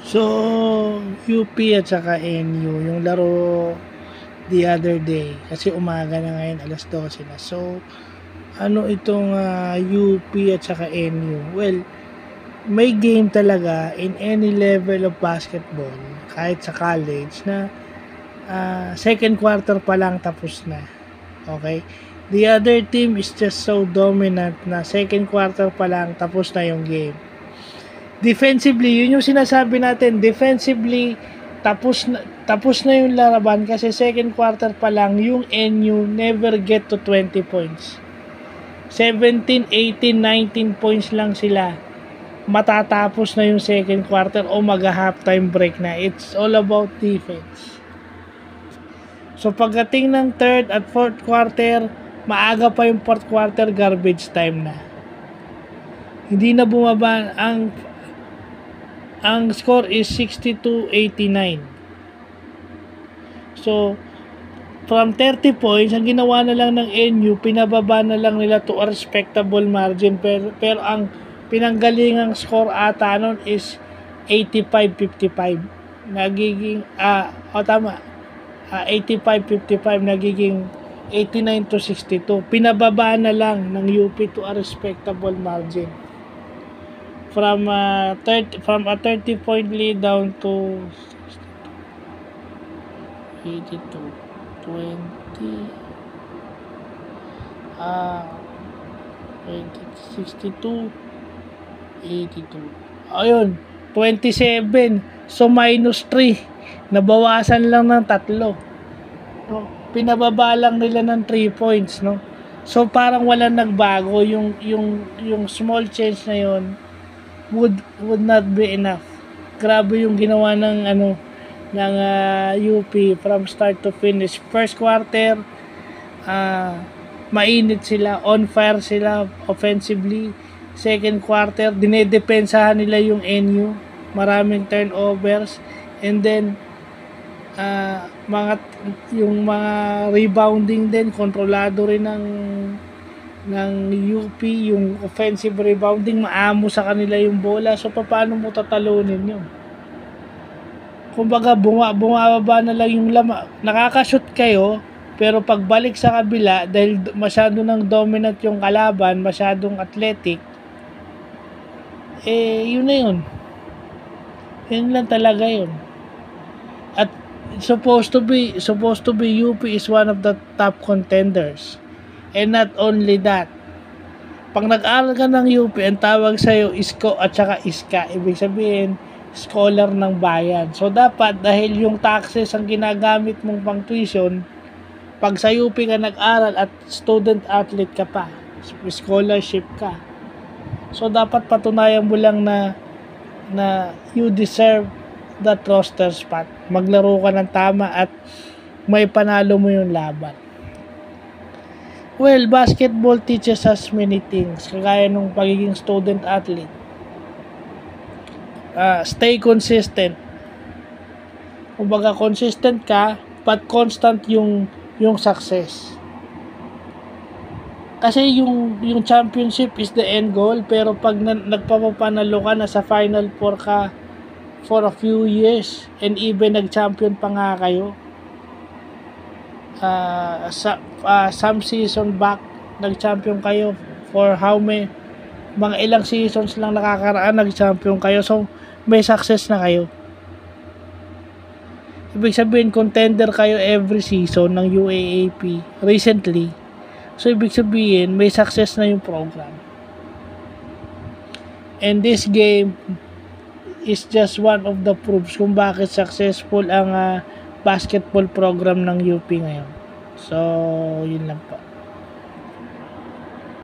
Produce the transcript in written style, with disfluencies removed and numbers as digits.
So, UP at saka NU, yung laro the other day, kasi umaga na ngayon, alas 12 na. So, ano itong UP at saka NU? Well, may game talaga in any level of basketball, kahit sa college, na second quarter pa lang tapos na. Okay? The other team is just so dominant na second quarter pa lang tapos na yung game. Defensively, yun yung sinasabi natin, defensively tapos na yung laraban kasi second quarter pa lang yung NU never get to 20 points. 17, 18, 19 points lang sila. Matatapos na yung second quarter o mag-halftime break na. It's all about defense. So pagdating ng third at fourth quarter, maaga pa yung fourth quarter, garbage time na. Hindi na bumaba. Ang score is 62-89. So from 30 points, ang ginawa na lang ng NU, pinababa na lang nila to a respectable margin. Pero ang pinanggalingang score ata nun is 85-55. Nagiging, tama, 85-55, nagiging 89-62. Pinababa na lang ng UP to a respectable margin. From a 30-point lead down to 82. 62, 82. Ayun, 27. So, minus 3. Nabawasan lang ng 3. No? Pinababa lang nila ng 3 points, no? So, parang walang nagbago. Yung small change na yun would not be enough. Grabe yung ginawa ng UP from start to finish. First quarter, mainit sila, on fire sila offensively. Second quarter, dinedepensahan nila yung NU, maraming turnovers, and then yung mga rebounding din, kontrolado rin ng UP, yung offensive rebounding, maamo sa kanila yung bola. So paano mo tatalunin yun? Kumbaga bumababa na lang yung lama. Nakakashoot kayo, pero pagbalik sa kabila, dahil masyado nang dominant yung kalaban, masyadong athletic, yun na yun. Yun lang talaga yun. At supposed to be UP is one of the top contenders. And not only that, pag nag-aral ka ng UP, ang tawag sa'yo ISCO at saka ISCA. Ibig sabihin, scholar ng bayan. So dapat, dahil yung taxes ang ginagamit mong pang tuition, pag sa UP ka nag-aral at student athlete ka pa, scholarship ka, so dapat patunayan mo lang na you deserve that roster spot. Maglaro ka ng tama at may panalo mo yung laban. Well, basketball teaches us many things, kagaya nung pagiging student athlete. Stay consistent. Kumbaga consistent ka, but constant yung success. Kasi yung championship is the end goal, pero pag nagpapapanalo ka, nasa Final Four ka for a few years, and even nag-champion pa nga kayo, some season back, nag-champion kayo for how many, mga ilang seasons lang nakakaraan, nag-champion kayo, so may success na kayo. Ibig sabihin, contender kayo every season ng UAAP recently. So, ibig sabihin, may success na yung program. And this game is just one of the proofs kung bakit successful ang basketball program ng UP ngayon. So, yun lang po.